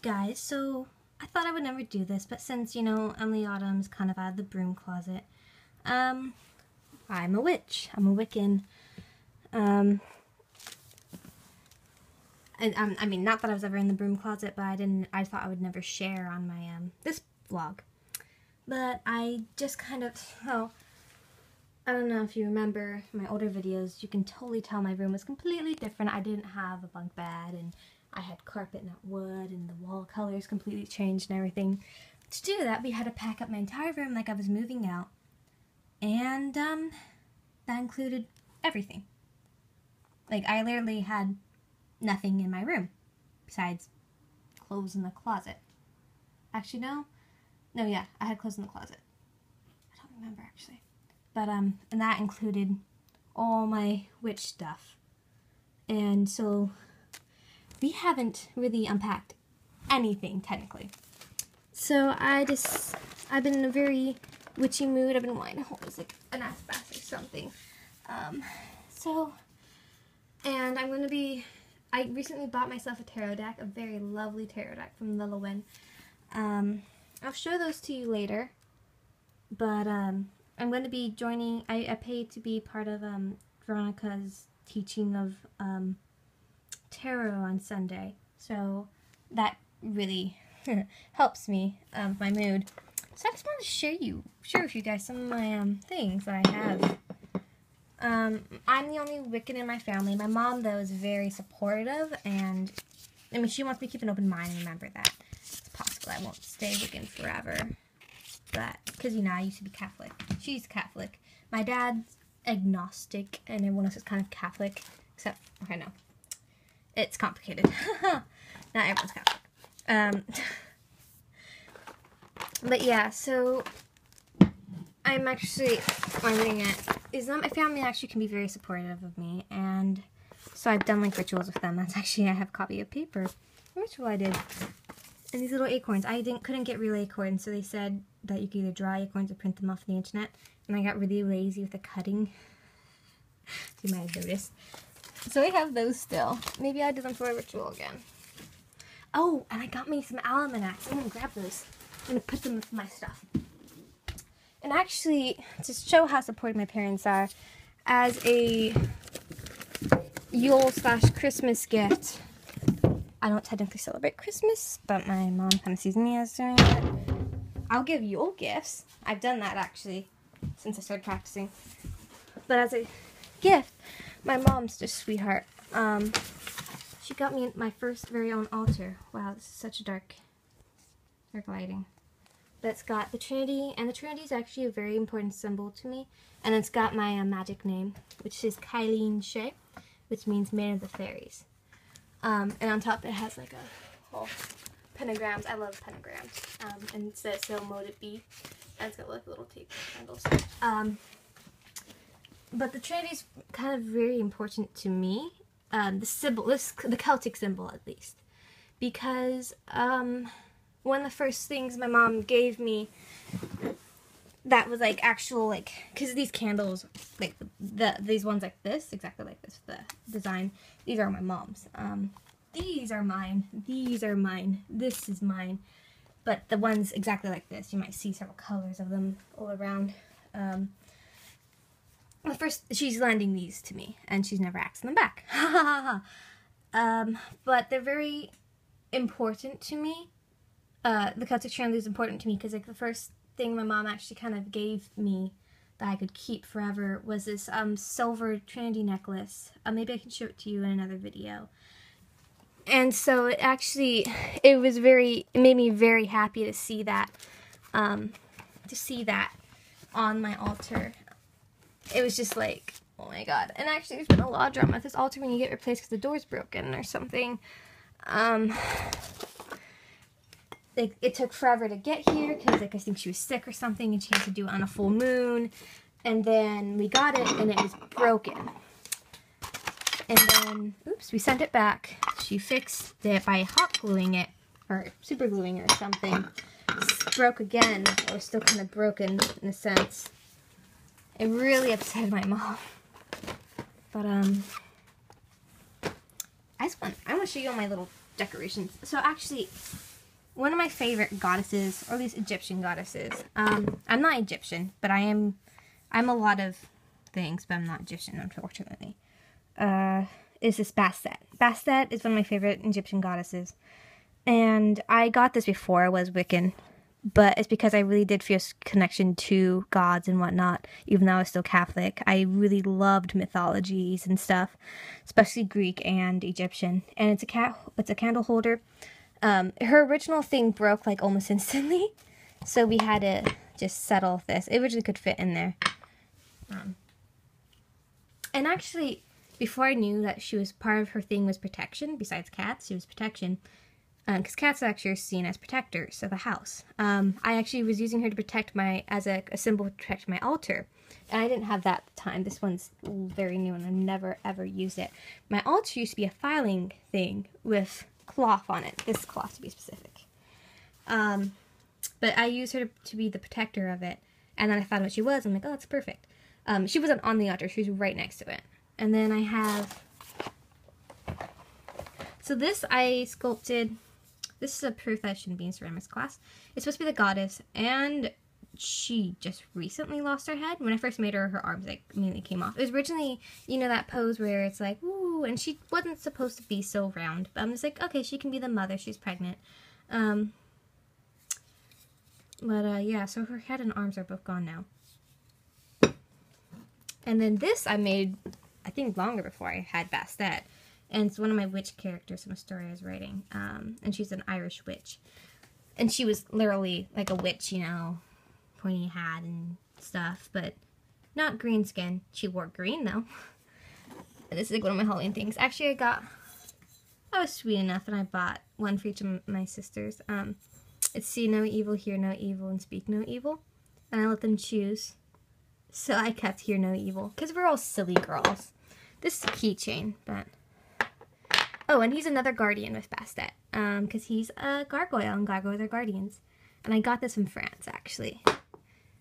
guys, so I thought I would never do this, but since, you know, Emily Autumn's kind of out of the broom closet, I'm a witch. I'm a Wiccan. I mean, not that I was ever in the broom closet, but I thought I would never share on my, this vlog. But I just kind of, I don't know if you remember my older videos, you can totally tell my room was completely different. I didn't have a bunk bed, and I had carpet, not wood, and the wall colors completely changed and everything. To do that, we had to pack up my entire room like I was moving out, and that included everything. Like, I literally had nothing in my room besides clothes in the closet. Actually, no, yeah, I had clothes in the closet. I don't remember, actually. But, and that included all my witch stuff. And so we haven't really unpacked anything, technically. So I've been in a very witchy mood. I've been wanting to hold like an ice bath or something. And I'm going to be, I recently bought myself a tarot deck, a very lovely tarot deck from Lillowin. I'll show those to you later. But I'm going to be joining, I paid to be part of Veronica's teaching of tarot on Sunday, so that really helps me with my mood. So I just want to share with you guys some of my things that I have. I'm the only Wiccan in my family. My mom, though, is very supportive, and I mean, she wants me to keep an open mind and remember that it's possible I won't stay Wiccan forever. But because, you know, I used to be Catholic. She's Catholic. My dad's agnostic, and everyone else is kind of Catholic, except, okay, no. It's complicated. Not everyone's Catholic. But yeah, so I'm actually wondering is that my family actually can be very supportive of me, and so I've done like rituals with them. That's actually, I have a copy of paper. What ritual I did. And these little acorns. I couldn't get real acorns, so they said that you could either draw acorns or print them off the internet. And I got really lazy with the cutting. You might have noticed. So I have those still. Maybe I did them for a ritual again. Oh, and I got me some almanacs. I'm going to grab those. I'm going to put them with my stuff. And actually, to show how supportive my parents are, as a Yule/Christmas gift, I don't technically celebrate Christmas, but my mom kind of sees me as doing it. I'll give Yule gifts. I've done that, actually, since I started practicing. But as a gift, my mom's just a sweetheart. She got me my first very own altar. Wow, this is such a dark lighting. But it's got the Trinity, and the Trinity is actually a very important symbol to me. And it's got my magic name, which is Kylene Shea, which means Maiden of the Fairies. And on top it has like a whole pentagrams. I love pentagrams. And it says, "So mote it be." And it's got like little tape candles. But the Trinity's kind of very important to me. The symbol, the Celtic symbol at least. Because one of the first things my mom gave me that was like actual, like, because these candles, like these ones like this, exactly like this, the design, these are my mom's. These are mine, these are mine, this is mine. But the ones exactly like this, you might see several colors of them all around. Well, first, she's lending these to me, and she's never asked them back. But they're very important to me. The Celtic Trinity is important to me because, like, the first thing my mom actually kind of gave me that I could keep forever was this silver Trinity necklace. Maybe I can show it to you in another video. And so it made me very happy to see that, on my altar. It was just like, oh my god. And actually there's been a lot of drama at this altar when you get replaced because the door's broken or something. It took forever to get here because, like, I think she was sick or something and she had to do it on a full moon. And then we got it and it was broken. And then, oops, we sent it back. She fixed it by hot gluing it, or super gluing it or something. It's broke again. It was still kind of broken in a sense. It really upset my mom. But, I want to show you all my little decorations. So actually, one of my favorite goddesses, or at least Egyptian goddesses. I'm not Egyptian, but I'm a lot of things, but I'm not Egyptian, unfortunately. Is this Bastet. Bastet is one of my favorite Egyptian goddesses. And I got this before I was Wiccan, but it's because I really did feel a connection to gods and whatnot, even though I was still Catholic. I really loved mythologies and stuff, especially Greek and Egyptian. And it's a candle holder. Her original thing broke like almost instantly, so we had to just settle this. It originally could fit in there. And actually, before I knew that she was, part of her thing was protection, besides cats, she was protection. Because cats actually are seen as protectors of the house. I actually was using her to protect as a symbol to protect my altar. And I didn't have that at the time. This one's very new and I've never ever used it. My altar used to be a filing thing with cloth on it. This cloth to be specific. But I used her to be the protector of it. And then I found out what she was. I'm like, oh, that's perfect. She wasn't on the altar. She was right next to it. And then I have... So this I sculpted... This is a proof that I shouldn't be in ceramics class. It's supposed to be the goddess, and she just recently lost her head. When I first made her, her arms like immediately came off. It was originally, you know, that pose where it's like, woo, and she wasn't supposed to be so round. But I'm just like, okay, she can be the mother. She's pregnant. Yeah, so her head and arms are both gone now. And then this I made, I think, longer before I had Bastet. And it's one of my witch characters from a story I was writing. And she's an Irish witch. And she was literally like a witch, you know, pointy hat and stuff. But not green skin. She wore green, though. And this is like one of my Halloween things. Actually, I was sweet enough and I bought one for each of my sisters. It's see no evil, hear no evil, and speak no evil. And I let them choose. So I kept hear no evil. Because we're all silly girls. This is a keychain, but... Oh, and he's another guardian with Bastet, because he's a gargoyle, and gargoyles are guardians. And I got this from France, actually.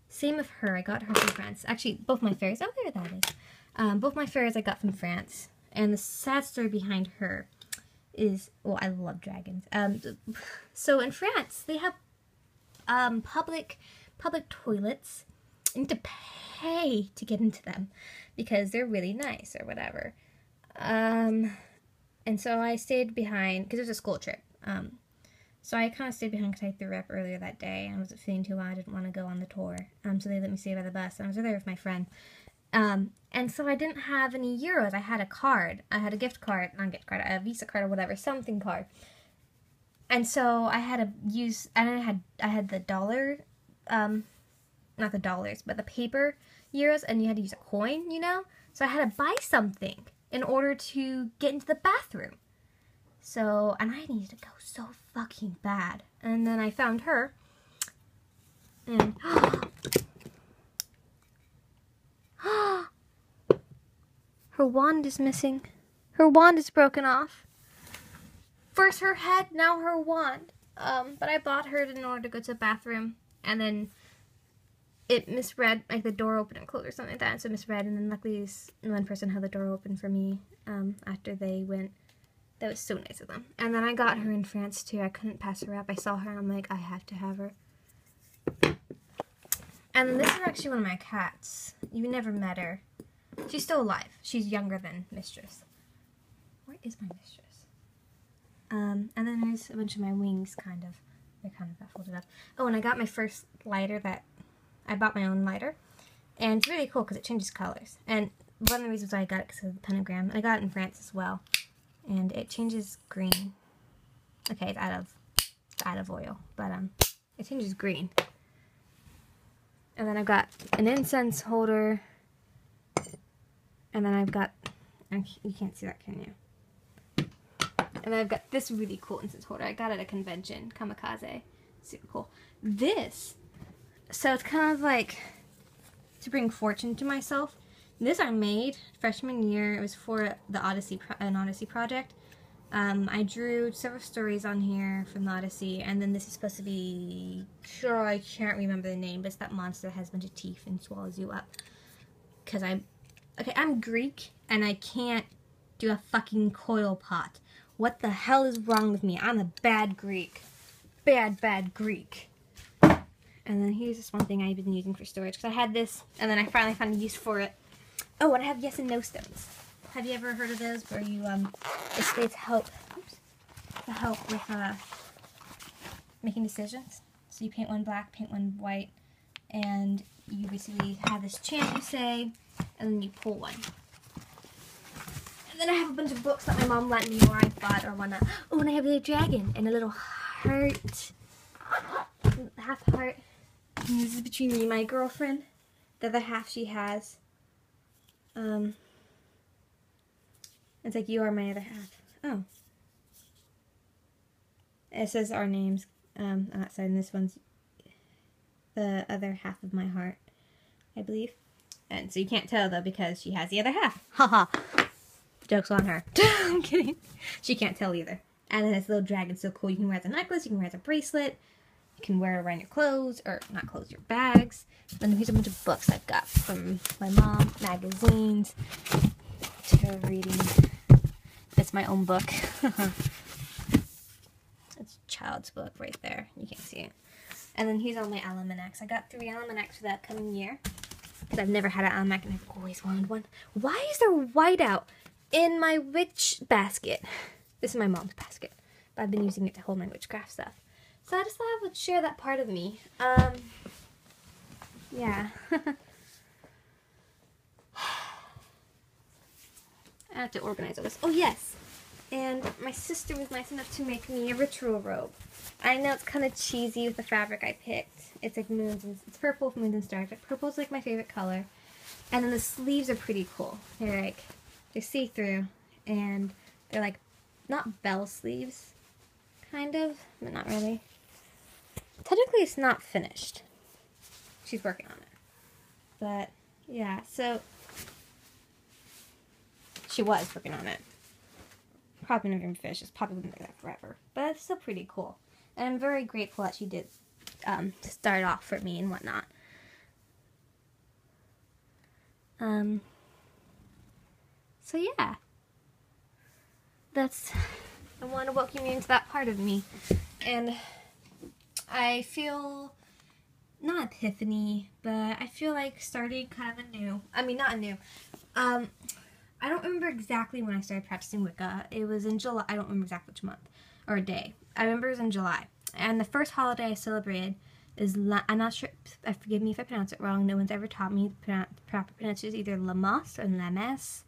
Same with her, I got her from France. Actually, both my fairies, oh, there that is. Both my fairies I got from France. And the sad story behind her is, well, I love dragons. So in France, they have public toilets. You need to pay to get into them, because they're really nice, or whatever. And so I stayed behind, because it was a school trip. So I kind of stayed behind because I threw up earlier that day. And I wasn't feeling too well. I didn't want to go on the tour. So they let me stay by the bus. And I was there with my friend. And so I didn't have any euros. I had a card. I had a gift card. Not a gift card. A Visa card or whatever. Something card. And so I had to use... And I had the dollar... not the dollars, but the paper euros. And you had to use a coin, you know? So I had to buy something in order to get into the bathroom. So, and I needed to go so fucking bad. And then I found her. And, her wand is missing. Her wand is broken off. First her head, now her wand. But I bought her in order to go to the bathroom. And then it misread, like the door opened and closed or something like that, and so misread, and then luckily one person held the door open for me after they went. That was so nice of them. And then I got her in France too. I couldn't pass her up. I saw her and I'm like, I have to have her. And this is actually one of my cats. You never met her. She's still alive. She's younger than Mistress. Where is my Mistress? And then there's a bunch of my wings, kind of. They're kind of folded up. Oh, and I got my first lighter that... I bought my own lighter, and it's really cool because it changes colors. And one of the reasons why I got it because of the pentagram, and I got it in France as well, and it changes green. Okay, it's out of oil, but it changes green. And then I've got an incense holder, and then I've got, you can't see that, can you? And then I've got this really cool incense holder. I got it at a convention, Kamikaze, super cool. This. So it's kind of like to bring fortune to myself. This I made freshman year. It was for the an Odyssey project. I drew several stories on here from the Odyssey, and then this is supposed to be, sure, I can't remember the name, but it's that monster that has a bunch of teeth and swallows you up. Because I'm Greek, and I can't do a fucking coil pot. What the hell is wrong with me? I'm a bad Greek. bad Greek. And then here's this one thing I've been using for storage, because I had this, and then I finally found a use for it. Oh, and I have yes and no stones. Have you ever heard of those where you, it's help, to help with, making decisions? So you paint one black, paint one white, and you basically have this chant you say, and then you pull one. And then I have a bunch of books that my mom lent me, or I bought, or whatnot. Oh, and I have a little dragon, and a little heart, half heart. And this is between me and my girlfriend. The other half she has. It's like, you are my other half. Oh. It says our names on that side, and this one's the other half of my heart, I believe. And so you can't tell, though, because she has the other half. Haha. Joke's on her. I'm kidding. She can't tell either. And then this little dragon's so cool. You can wear it as a necklace, you can wear it as a bracelet. You can wear it around your clothes, or not clothes, your bags. And then here's a bunch of books I've got from my mom, magazines, tarot reading. It's my own book. It's a child's book right there. You can't see it. And then here's all my almanacs. I got 3 almanacs for the upcoming year, because I've never had an almanac and I've always wanted one. Why is there whiteout in my witch basket? This is my mom's basket, but I've been using it to hold my witchcraft stuff. So I just thought I would share that part of me. Yeah. I have to organize all this. Oh, yes. And my sister was nice enough to make me a ritual robe. I know it's kind of cheesy with the fabric I picked. It's like moons and it's purple with moons and stars. But purple's like my favorite color. And then the sleeves are pretty cool. They're see-through, and they're like not bell sleeves, kind of, but not really. Technically, it's not finished. She's working on it. But, yeah, so she was working on it. Probably never even finished. It's probably been like that forever. But it's still pretty cool. And I'm very grateful that she did start off for me and whatnot. So, yeah. I want to welcome you into that part of me. And I feel, not epiphany, but I feel like starting kind of anew. I mean, not anew. I don't remember exactly when I started practicing Wicca. It was in July. I don't remember exactly which month or day. I remember it was in July. And the first holiday I celebrated is, I'm not sure, forgive me if I pronounce it wrong. No one's ever taught me the proper pronunciation. It's either Lamas or Lemes.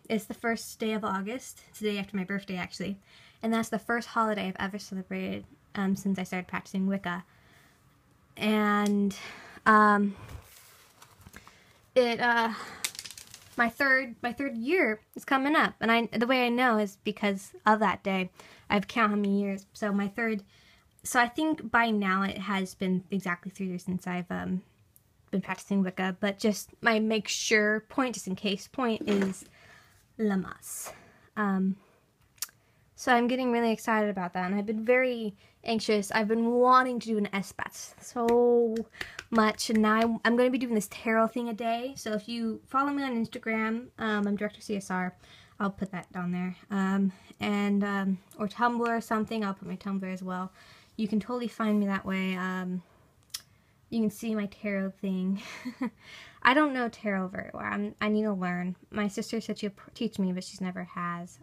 It's the first day of August. It's the day after my birthday, actually. And that's the first holiday I've ever celebrated since I started practicing Wicca. And my third year is coming up, and the way I know is because of that day. I've counted how many years. So so I think by now it has been exactly 3 years since I've been practicing Wicca, but just my make sure point, just in case point, is Lamas. So I'm getting really excited about that, and I've been very anxious. I've been wanting to do an SBAT so much, and now I'm going to be doing this tarot thing a day. So if you follow me on Instagram, I'm Director CSR. I'll put that down there. Or Tumblr or something. I'll put my Tumblr as well. You can totally find me that way. You can see my tarot thing. I don't know tarot very well. I need to learn. My sister said she'll teach me, but she's never has.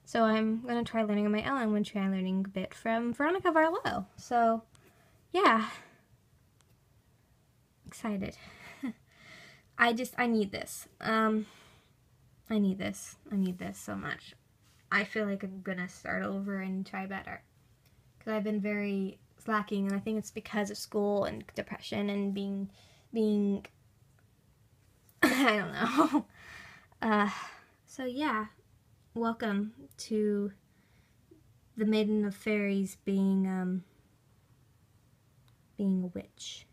So I'm going to try learning on my own. I'm going to try learning a bit from Veronica Varlow. So, yeah. Excited. I need this. I need this. I need this so much. I feel like I'm going to start over and try better. Because I've been very slacking, and I think it's because of school and depression and being I don't know. So yeah. Welcome to the Maiden of Fairies being a witch.